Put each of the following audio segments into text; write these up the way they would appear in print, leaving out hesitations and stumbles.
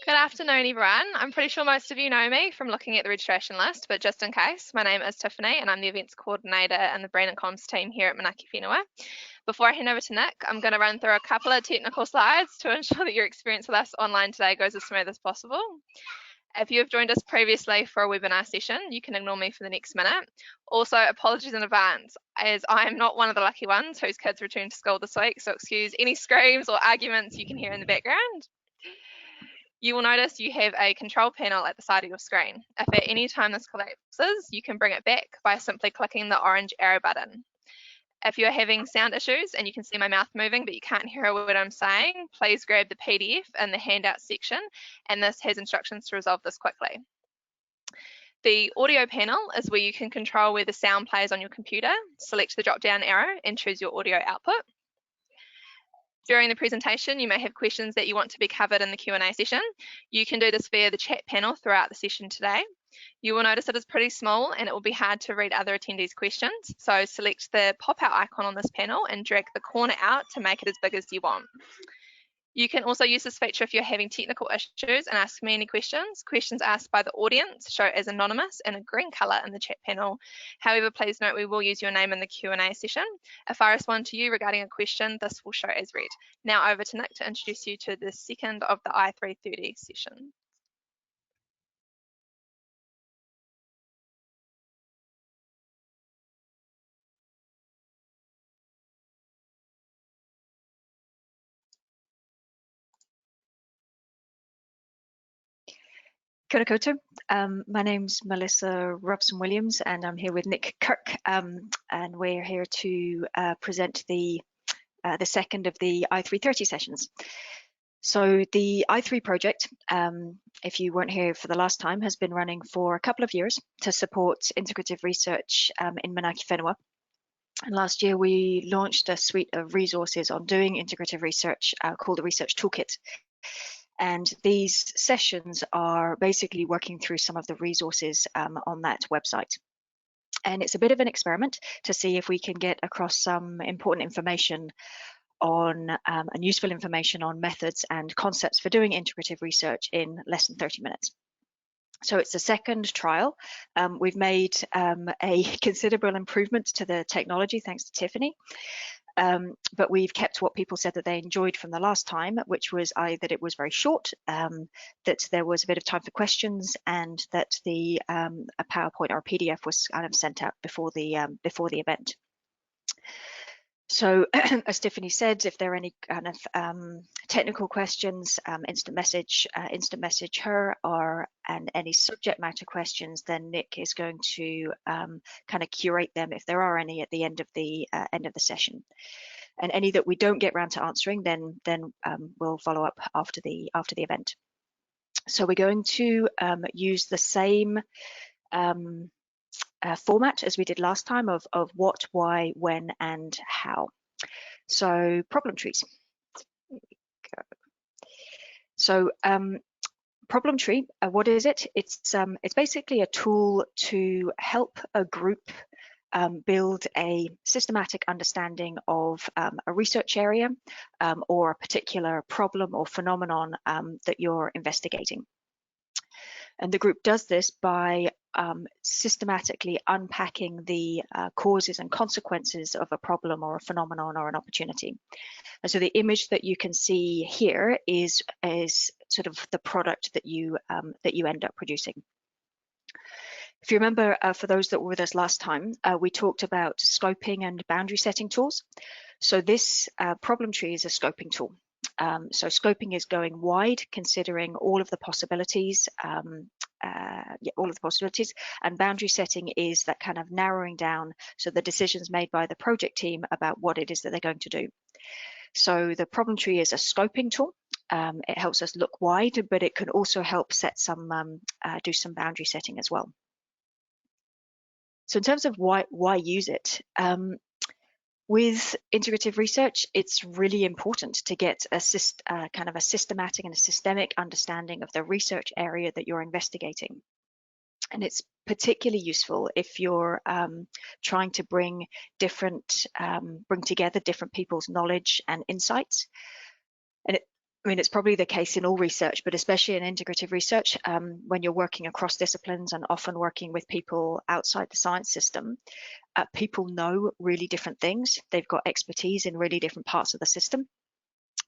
Good afternoon, everyone. I'm pretty sure most of you know me from looking at the registration list, but just in case, my name is Tiffany and I'm the events coordinator in the brand and comms team here at Manaaki Whenua. Before I hand over to Nick, I'm going to run through a couple of technical slides to ensure that your experience with us online today goes as smooth as possible. If you have joined us previously for a webinar session, you can ignore me for the next minute. Also, apologies in advance, as I am not one of the lucky ones whose kids returned to school this week, so excuse any screams or arguments you can hear in the background. You will notice you have a control panel at the side of your screen. If at any time this collapses, you can bring it back by simply clicking the orange arrow button. If you're having sound issues and you can see my mouth moving but you can't hear a word I'm saying, please grab the PDF in the handout section, and this has instructions to resolve this quickly. The audio panel is where you can control where the sound plays on your computer. Select the drop-down arrow and choose your audio output. During the presentation, you may have questions that you want to be covered in the Q&A session. You can do this via the chat panel throughout the session today. You will notice it is pretty small and it will be hard to read other attendees' questions. So select the pop-out icon on this panel and drag the corner out to make it as big as you want. You can also use this feature if you're having technical issues and ask me any questions. Questions asked by the audience show as anonymous in a green colour in the chat panel. However, please note we will use your name in the Q&A session. If I respond to you regarding a question, this will show as read. Now over to Nick to introduce you to the second of the I330 session. Kia ora koutou. My name's Melissa Robson-Williams and I'm here with Nick Kirk, and we're here to present the second of the I330 sessions. So the I3 project, if you weren't here for the last time, has been running for a couple of years to support integrative research in Manaaki Whenua. And last year we launched a suite of resources on doing integrative research called the Research Toolkit. And these sessions are basically working through some of the resources on that website. And it's a bit of an experiment to see if we can get across some important information on and useful information on methods and concepts for doing integrative research in less than 30 minutes. So it's a second trial. We've made a considerable improvement to the technology thanks to Tiffany. But we've kept what people said that they enjoyed from the last time, which was that it was very short, that there was a bit of time for questions, and that a PowerPoint or a PDF was kind of sent out before the event. So as Tiffany said, if there are any kind of technical questions, instant message her, and any subject matter questions, then Nick is going to kind of curate them if there are any at the end of the session. And any that we don't get around to answering, then we'll follow up after the event. So we're going to use the same format as we did last time of what, why, when, and how. So problem trees. So problem tree, what is it? It's basically a tool to help a group build a systematic understanding of a research area or a particular problem or phenomenon that you're investigating. And the group does this by systematically unpacking the causes and consequences of a problem or a phenomenon or an opportunity. And so the image that you can see here is sort of the product that you end up producing. If you remember, for those that were with us last time, we talked about scoping and boundary setting tools. So this problem tree is a scoping tool. So scoping is going wide, considering all of the possibilities, and boundary setting is that kind of narrowing down, so the decisions made by the project team about what it is that they're going to do. So the problem tree is a scoping tool. It helps us look wide, but it can also help set some do some boundary setting as well. So in terms of why use it, with integrative research, it's really important to get a kind of a systematic and a systemic understanding of the research area that you're investigating. And it's particularly useful if you're trying to bring together different people's knowledge and insights. And I mean, it's probably the case in all research, but especially in integrative research, when you're working across disciplines and often working with people outside the science system, people know really different things. They've got expertise in really different parts of the system.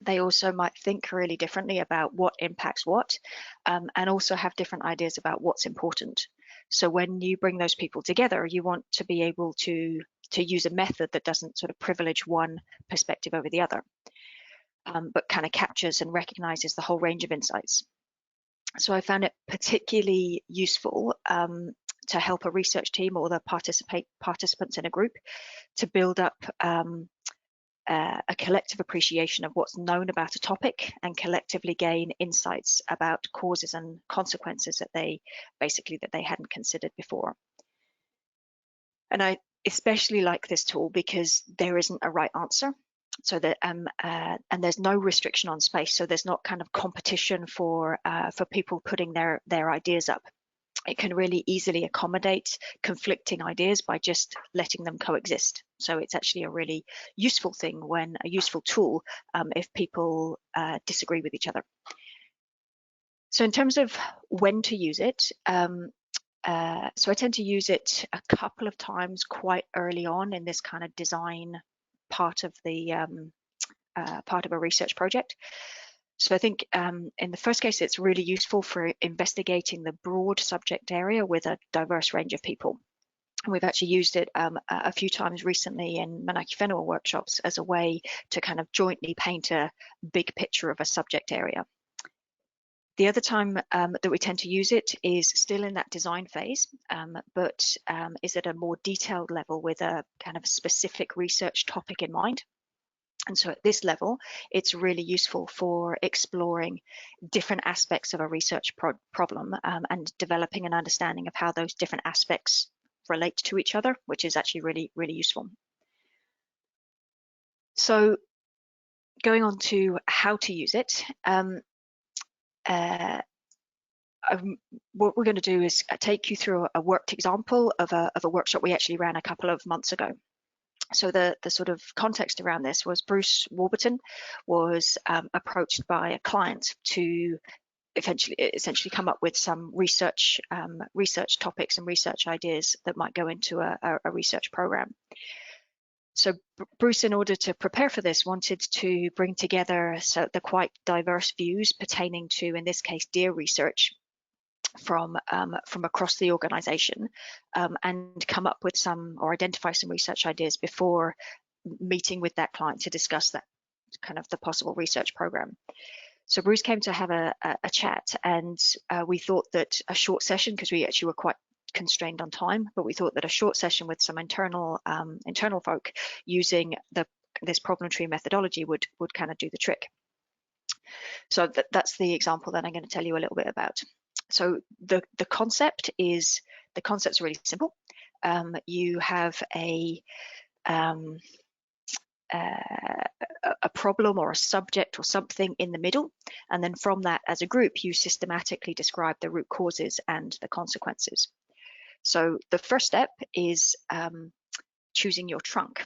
They also might think really differently about what impacts what, and also have different ideas about what's important. So when you bring those people together, you want to be able to use a method that doesn't sort of privilege one perspective over the other, but kind of captures and recognizes the whole range of insights. So I found it particularly useful to help a research team or the participants in a group to build up a collective appreciation of what's known about a topic and collectively gain insights about causes and consequences that they hadn't considered before. And I especially like this tool because there isn't a right answer. So that and there's no restriction on space. So there's not kind of competition for people putting their ideas up. It can really easily accommodate conflicting ideas by just letting them coexist. So it's actually a really useful thing, a useful tool if people disagree with each other. So in terms of when to use it, so I tend to use it a couple of times quite early on in this kind of design part of a research project. So I think in the first case, it's really useful for investigating the broad subject area with a diverse range of people. And we've actually used it a few times recently in Manaki Whenua workshops as a way to kind of jointly paint a big picture of a subject area. The other time that we tend to use it is still in that design phase, but is at a more detailed level with a kind of specific research topic in mind. And so at this level, it's really useful for exploring different aspects of a research problem and developing an understanding of how those different aspects relate to each other, which is actually really, really useful. So going on to how to use it, what we're going to do is take you through a worked example of a workshop we actually ran a couple of months ago. So the sort of context around this was Bruce Warburton was approached by a client to essentially come up with some research topics and research ideas that might go into a research program. So Bruce, in order to prepare for this, wanted to bring together the quite diverse views pertaining to, in this case, deer research from across the organization and come up with some or identify some research ideas before meeting with that client to discuss that kind of the possible research program. So Bruce came to have a chat, and we thought that a short session, because we actually were quite constrained on time, but we thought that a short session with some internal folk using this problem tree methodology would kind of do the trick. So that's the example that I'm going to tell you a little bit about. So the concept's really simple. You have a problem or a subject or something in the middle, and then from that, as a group, you systematically describe the root causes and the consequences. So the first step is choosing your trunk.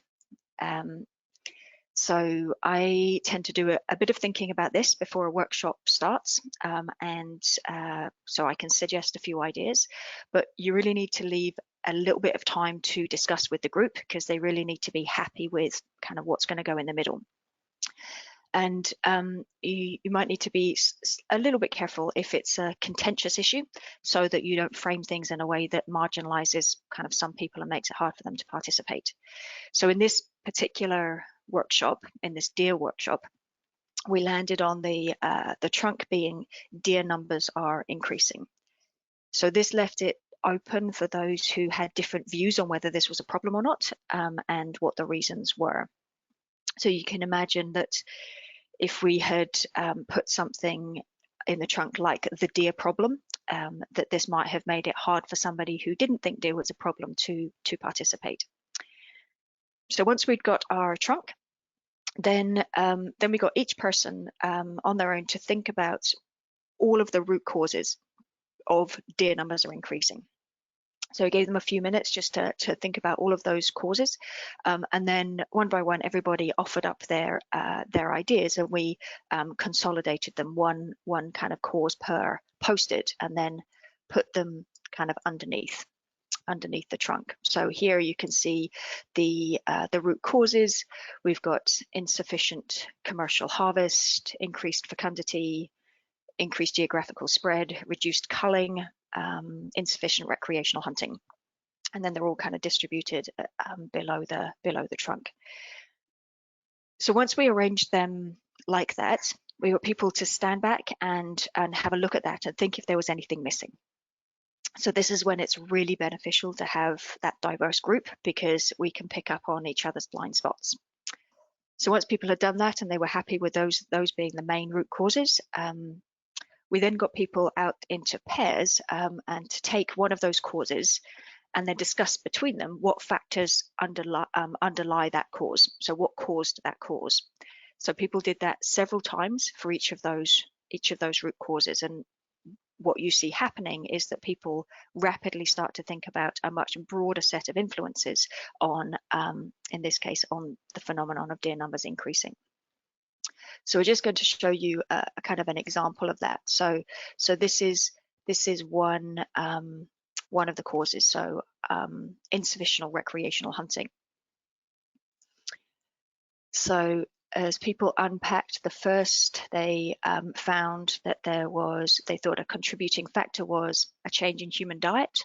So I tend to do a bit of thinking about this before a workshop starts, and so I can suggest a few ideas, but you really need to leave a little bit of time to discuss with the group, because they really need to be happy with kind of what's going to go in the middle. And you might need to be a little bit careful if it's a contentious issue, so that you don't frame things in a way that marginalizes kind of some people and makes it hard for them to participate. So in this particular workshop, in this deer workshop, we landed on the trunk being deer numbers are increasing. So this left it open for those who had different views on whether this was a problem or not, and what the reasons were. So you can imagine that if we had put something in the trunk like the deer problem, that this might have made it hard for somebody who didn't think deer was a problem to participate. So once we'd got our trunk, then we got each person on their own to think about all of the root causes of deer numbers are increasing. So we gave them a few minutes just to think about all of those causes, and then one by one, everybody offered up their ideas, and we consolidated them, one kind of cause per post-it, and then put them kind of underneath the trunk. So here you can see the root causes. We've got insufficient commercial harvest, increased fecundity, increased geographical spread, reduced culling, insufficient recreational hunting, and then they're all kind of distributed below the trunk. So once we arranged them like that, we got people to stand back and have a look at that and think if there was anything missing. So this is when it's really beneficial to have that diverse group, because we can pick up on each other's blind spots. So once people had done that and they were happy with those being the main root causes, we then got people out into pairs and to take one of those causes and then discuss between them what factors underlie that cause. So what caused that cause? So people did that several times for each of those root causes, and what you see happening is that people rapidly start to think about a much broader set of influences on, in this case, on the phenomenon of deer numbers increasing. So we're just going to show you a kind of an example of that. So this is one of the causes. So insufficient recreational hunting. So as people unpacked the first, they found that they thought a contributing factor was a change in human diet,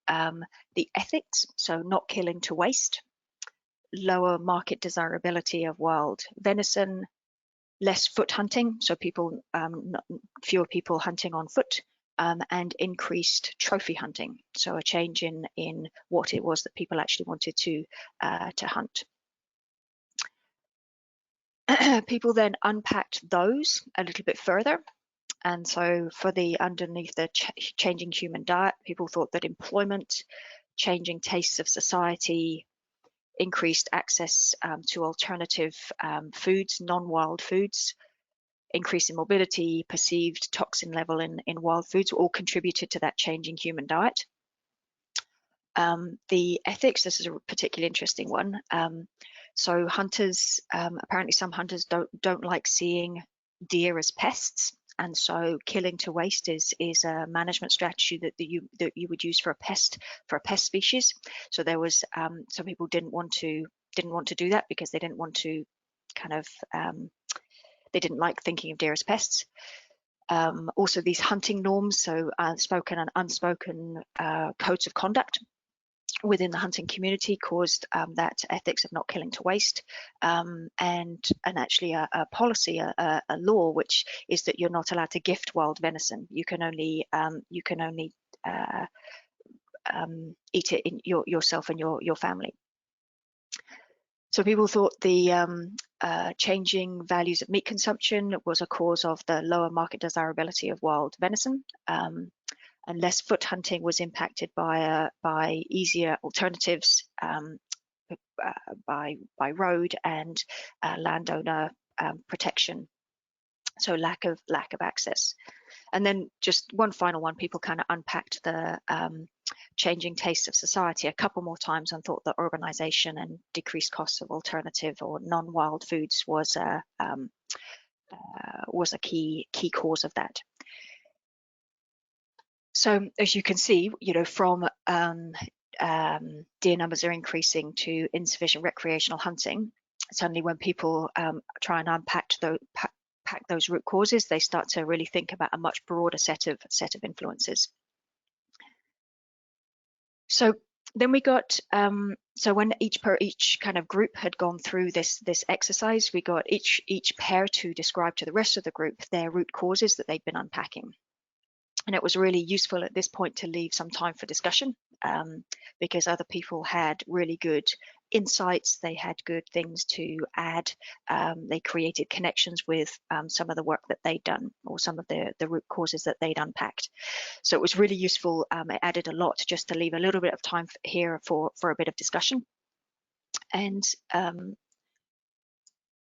the ethics, so not killing to waste, lower market desirability of wild venison, less foot hunting, so fewer people hunting on foot, and increased trophy hunting, so a change in what it was that people actually wanted to hunt. People then unpacked those a little bit further, and so for the underneath the changing human diet, people thought that employment, changing tastes of society, increased access to alternative foods, non-wild foods, increase in mobility, perceived toxin level in wild foods all contributed to that change in human diet. The ethics, this is a particularly interesting one. So hunters, apparently some hunters don't like seeing deer as pests, and so killing to waste is a management strategy that you would use for a pest species. So there was some people didn't want to do that because they didn't want to kind of they didn't like thinking of deer as pests. Also these hunting norms, so spoken and unspoken codes of conduct within the hunting community caused that ethics of not killing to waste, and actually a policy, a law, which is that you're not allowed to gift wild venison. You can only eat it in yourself and your family. So people thought the changing values of meat consumption was a cause of the lower market desirability of wild venison. And less foot hunting was impacted by easier alternatives by road and landowner protection, so lack of access. And then just one final one, people kind of unpacked the changing tastes of society a couple more times and thought that urbanization and decreased costs of alternative or non-wild foods was a key cause of that. So as you can see, from deer numbers are increasing to insufficient recreational hunting, suddenly when people try and unpack those root causes, they start to really think about a much broader set of influences. So then we got so when each kind of group had gone through this exercise, we got each pair to describe to the rest of the group their root causes that they'd been unpacking. And it was really useful at this point to leave some time for discussion, because other people had really good insights. They had good things to add. They created connections with some of the work that they'd done, or some of the root causes that they'd unpacked. So it was really useful. It added a lot just to leave a little bit of time here for a bit of discussion. And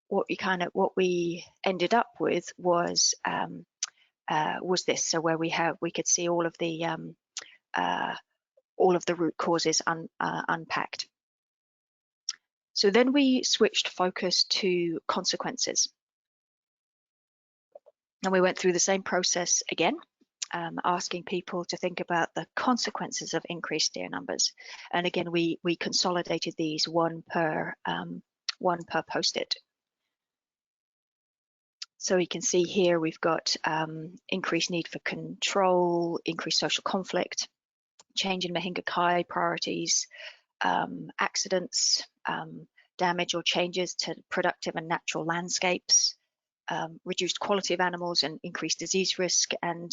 what we ended up with was this. So where we could see all of the all of the root causes unpacked. So then we switched focus to consequences. And we went through the same process again, asking people to think about the consequences of increased deer numbers. And again, we consolidated these one per post-it. So you can see here we've got increased need for control, increased social conflict, change in Mahinga Kai priorities, accidents, damage or changes to productive and natural landscapes, reduced quality of animals and increased disease risk, and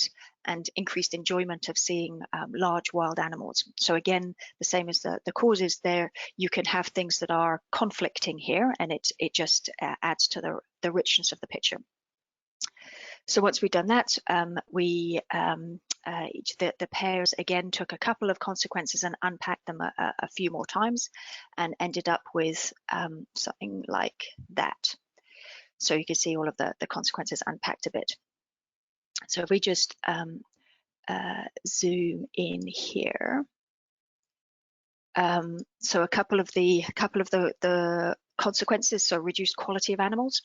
increased enjoyment of seeing large wild animals. So again, the same as the causes there, you can have things that are conflicting here, and it just adds to the richness of the picture. So once we've done that, the pairs again took a couple of consequences and unpacked them a few more times, and ended up with something like that. So you can see all of the consequences unpacked a bit. So if we just zoom in here, so a couple of the consequences. So reduced quality of animals.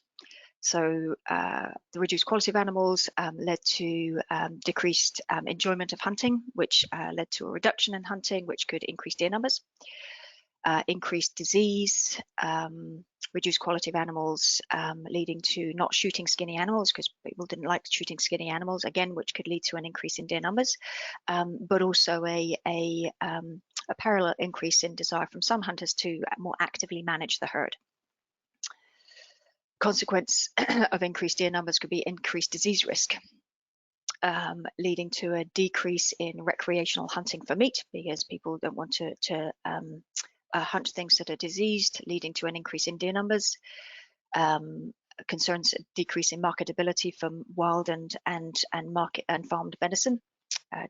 So the reduced quality of animals led to decreased enjoyment of hunting, which led to a reduction in hunting, which could increase deer numbers. Increased disease, reduced quality of animals, leading to not shooting skinny animals because people didn't like shooting skinny animals, again, which could lead to an increase in deer numbers, but also a parallel increase in desire from some hunters to more actively manage the herd. Consequence of increased deer numbers could be increased disease risk, leading to a decrease in recreational hunting for meat because people don't want to hunt things that are diseased, leading to an increase in deer numbers. Concerns decrease in marketability from wild and farmed venison,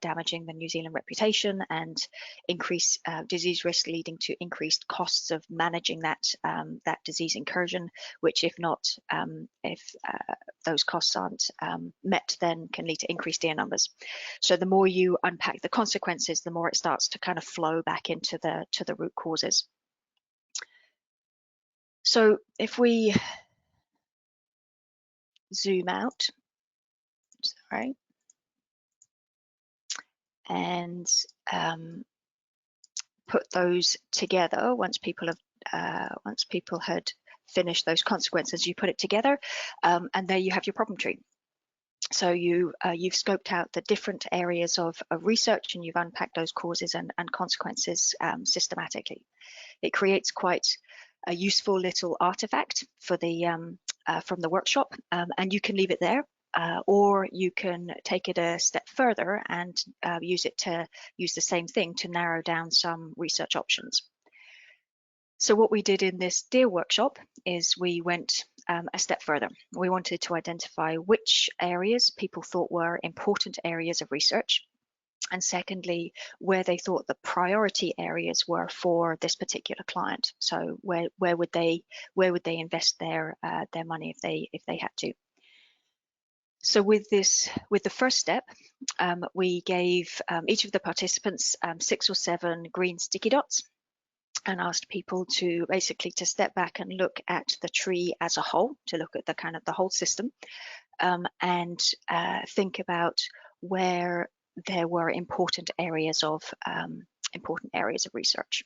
damaging the New Zealand reputation, and increased disease risk, leading to increased costs of managing that disease incursion, which if those costs aren't met, then can lead to increased deer numbers. So the more you unpack the consequences, the more it starts to kind of flow back into the root causes. So if we zoom out, sorry, and put those together, once people had finished those consequences, you put it together, and there you have your problem tree. So you've scoped out the different areas of research, and you've unpacked those causes and consequences systematically. It creates quite a useful little artifact for the from the workshop, and you can leave it there. Or you can take it a step further and use the same thing to narrow down some research options. So what we did in this deer workshop is we went a step further. We wanted to identify which areas people thought were important areas of research, and secondly, where they thought the priority areas were for this particular client. So where would they invest their money if they had to. So with the first step, we gave each of the participants 6 or 7 green sticky dots, and asked people to basically to step back and look at the tree as a whole, to look at the whole system, and think about where there were important areas of research.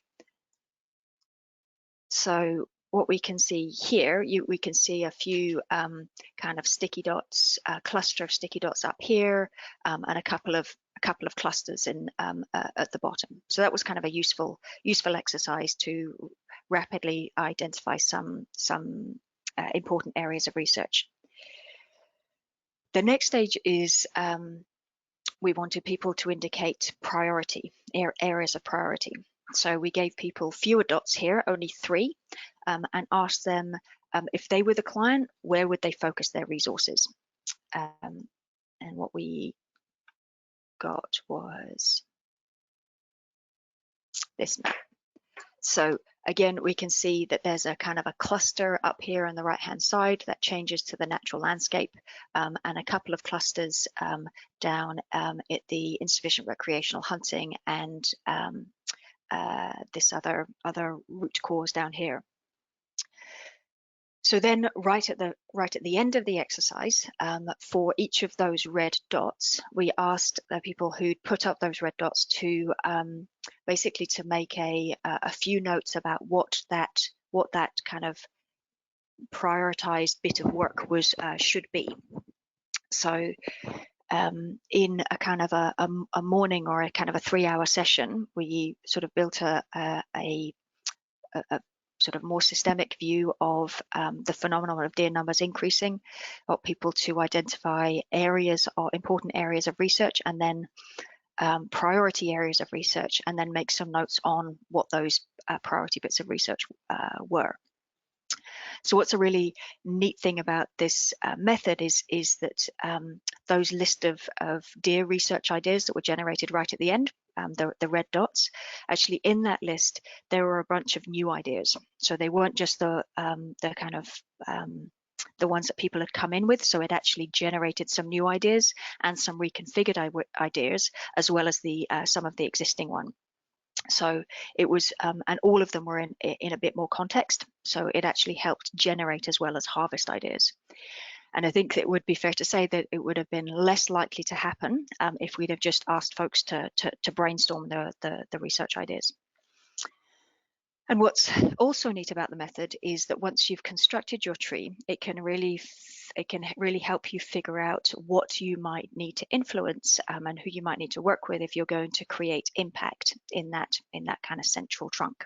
So what we can see here, we can see a few kind of sticky dots, a cluster of sticky dots up here, and a couple of clusters in at the bottom. So that was kind of a useful exercise to rapidly identify some important areas of research. The next stage is we wanted people to indicate priority, areas of priority. So we gave people fewer dots here, only 3, and asked them if they were the client, where would they focus their resources? And what we got was this map. So again, we can see that there's a kind of a cluster up here on the right-hand side that changes to the natural landscape, and a couple of clusters down at the insufficient recreational hunting and this other root cause down here. So then right at the end of the exercise, for each of those red dots, we asked the people who'd put up those red dots to basically to make a few notes about what that kind of prioritized bit of work was should be. So in a kind of a morning or a kind of a 3-hour session, we sort of built a sort of more systemic view of the phenomenon of deer numbers increasing, got people to identify areas or important areas of research, and then priority areas of research, and then make some notes on what those priority bits of research were. So what's a really neat thing about this method is that those list of deer research ideas that were generated right at the end, the red dots, actually in that list there were a bunch of new ideas. So they weren't just the kind of the ones that people had come in with. So it actually generated some new ideas and some reconfigured ideas, as well as the some of the existing one. So it was, and all of them were in a bit more context. So it actually helped generate as well as harvest ideas. And I think it would be fair to say that it would have been less likely to happen if we'd have just asked folks to brainstorm the research ideas. And what's also neat about the method is that once you've constructed your tree, it can really help you figure out what you might need to influence and who you might need to work with if you're going to create impact in that kind of central trunk.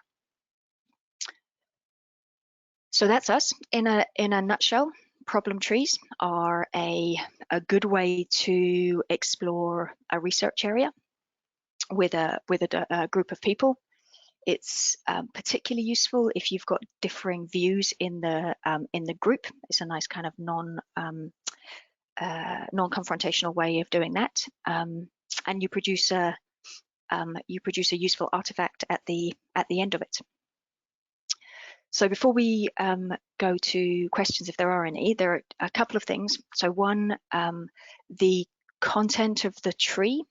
So that's us in a nutshell. Problem trees are a good way to explore a research area with a group of people. It's particularly useful if you've got differing views in the group. It's a nice kind of non-confrontational way of doing that, and you produce a useful artifact at the end of it. So before we go to questions, if there are any, there are a couple of things. So one, the content of the tree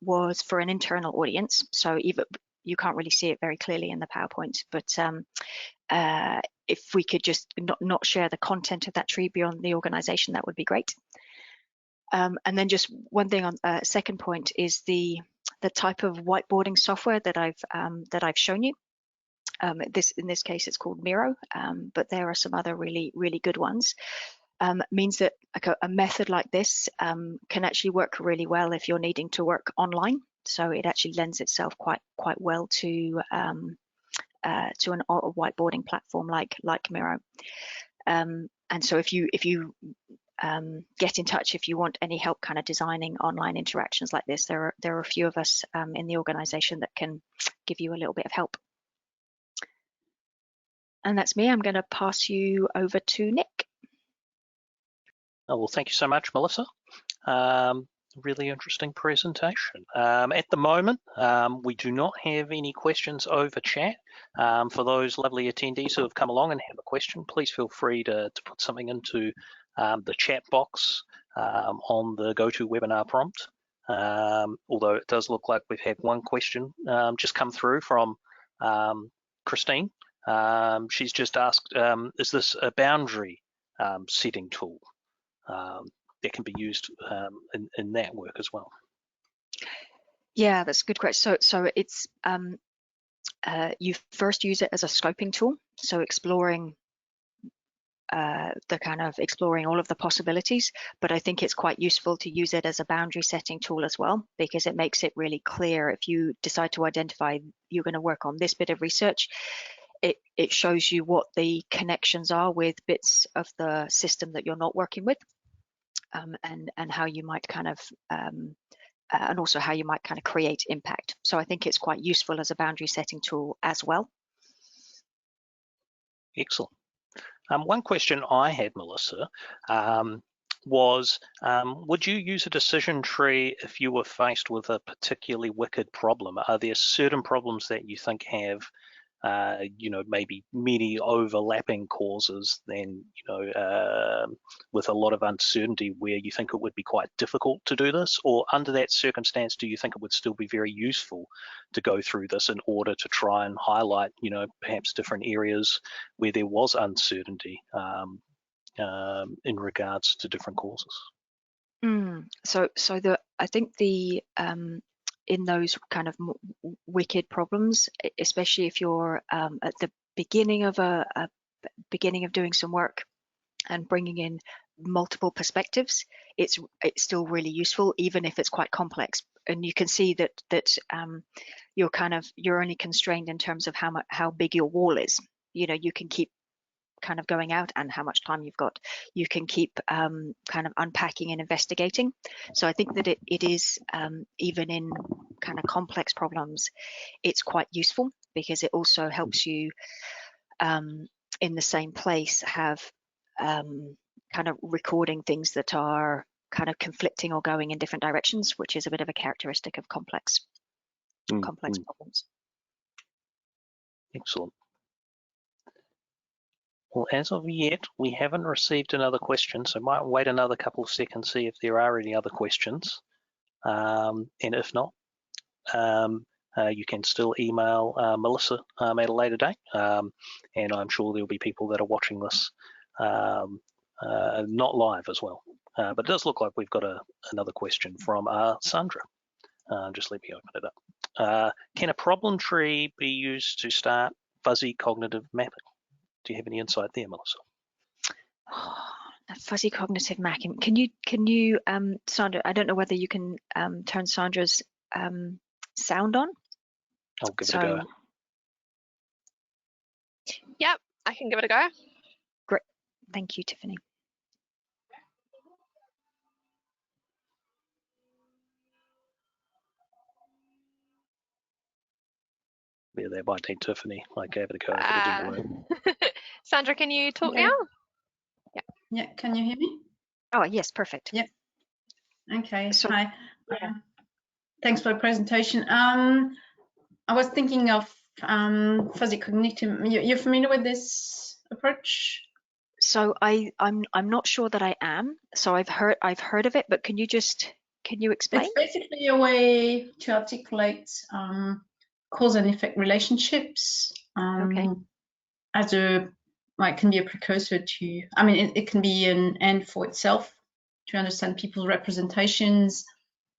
was for an internal audience. So even you can't really see it very clearly in the PowerPoint, but if we could just not share the content of that tree beyond the organization, that would be great. And then just one thing on second point is the type of whiteboarding software that I've shown you. In this case, it's called Miro, but there are some other really good ones. Means that a method like this can actually work really well if you're needing to work online. So it actually lends itself quite well to a whiteboarding platform like Miro. And so if you get in touch if you want any help kind of designing online interactions like this, there are a few of us in the organization that can give you a little bit of help. And that's me. I'm going to pass you over to Nick. Oh, well, thank you so much, Melissa. Really interesting presentation. At the moment, we do not have any questions over chat. For those lovely attendees who have come along and have a question, please feel free to put something into the chat box on the GoToWebinar prompt. Although it does look like we've had one question just come through from Christine. She's just asked, is this a boundary setting tool that can be used in that work as well? Yeah, that's a good question. So it's you first use it as a scoping tool, so exploring exploring all of the possibilities, but I think it's quite useful to use it as a boundary setting tool as well, because it makes it really clear if you decide to identify you're going to work on this bit of research. It shows you what the connections are with bits of the system that you're not working with, and how you might kind of and also how you might kind of create impact. So I think it's quite useful as a boundary setting tool as well. Excellent. One question I had, Melissa, was would you use a decision tree if you were faced with a particularly wicked problem? Are there certain problems that you think have maybe many overlapping causes, then, with a lot of uncertainty, where you think it would be quite difficult to do this? Or under that circumstance, do you think it would still be very useful to go through this in order to try and highlight, perhaps different areas where there was uncertainty in regards to different causes? I think in those kind of wicked problems, especially if you're at the beginning of beginning of doing some work and bringing in multiple perspectives, it's still really useful, even if it's quite complex. And you can see that you're only constrained in terms of how big your wall is. You can keep kind of going out and how much time you've got. You can keep kind of unpacking and investigating. So I think that it is, even in kind of complex problems, it's quite useful, because it also helps you in the same place have kind of recording things that are kind of conflicting or going in different directions, which is a bit of a characteristic of complex problems. Excellent. Well, as of yet, we haven't received another question, so might wait another couple of seconds, see if there are any other questions. And if not, you can still email Melissa at a later date. And I'm sure there'll be people that are watching this not live as well. But it does look like we've got another question from Sandra. Just let me open it up. Can a problem tree be used to start fuzzy cognitive mapping? Do you have any insight there, Melissa? Fuzzy cognitive mapping. Can you, Sandra? I don't know whether you can turn Sandra's sound on. I'll give it a go. Yep, I can give it a go. Great, thank you, Tiffany. Yeah, that might need Tiffany. I gave it a go, but it didn't work. Sandra, can you talk now? Yeah, can you hear me? Oh, yes, perfect. Yeah. Okay, So, hi. Thanks for the presentation. I was thinking of fuzzy cognitive. You're familiar with this approach? So I'm not sure that I am. So I've heard of it, but can you explain? It's basically a way to articulate cause and effect relationships. Okay. As it can be a precursor to, it can be an end for itself, to understand people's representations.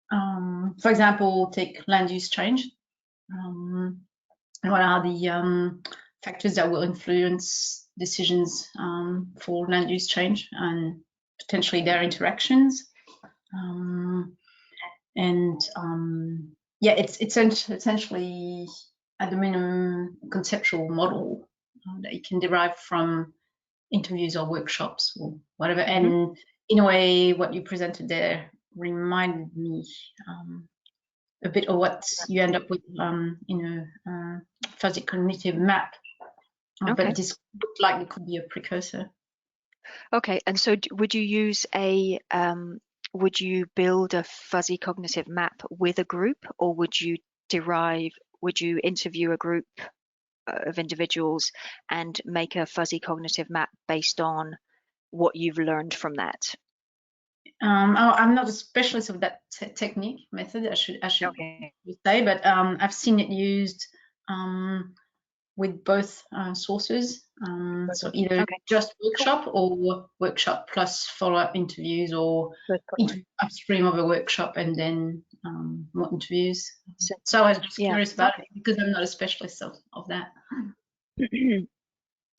For example, take land use change. And what are the factors that will influence decisions for land use change and potentially their interactions? It's essentially at the minimum conceptual model that you can derive from interviews or workshops or whatever. And in a way, what you presented there reminded me a bit of what you end up with in a fuzzy cognitive map. But this looked like it could be a precursor. Okay, and so would you use would you build a fuzzy cognitive map with a group, or would you interview a group of individuals and make a fuzzy cognitive map based on what you've learned from that? I'm not a specialist of that technique method, I should say, but I've seen it used with both sources. So either just workshop or workshop plus follow-up interviews, or upstream of a workshop and then more interviews. So I was just curious about it, because I'm not a specialist of that.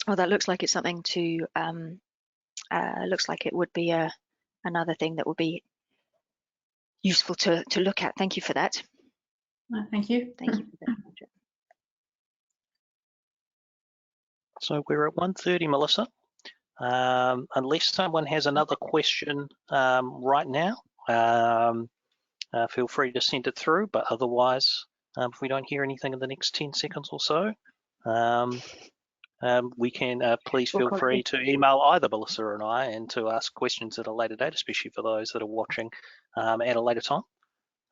Well, that looks like it's something to, looks like it would be another thing that would be useful to look at. Thank you for that. Thank you. Thank you for that. So we're at 1:30, Melissa. Unless someone has another question right now, feel free to send it through. But otherwise, if we don't hear anything in the next 10 seconds or so, we can please feel free to email either Melissa and I, and to ask questions at a later date, especially for those that are watching at a later time.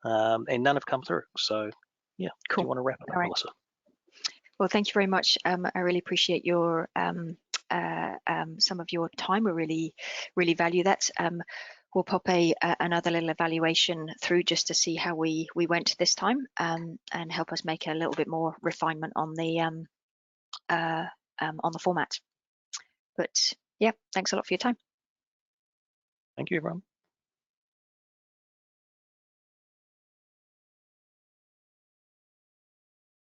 And none have come through. So yeah, cool. Do you want to wrap up, Melissa? Well, thank you very much. I really appreciate your some of your time. We really value that. We'll pop another little evaluation through just to see how we went this time, and help us make a little bit more refinement on the format. But yeah, thanks a lot for your time. Thank you, everyone.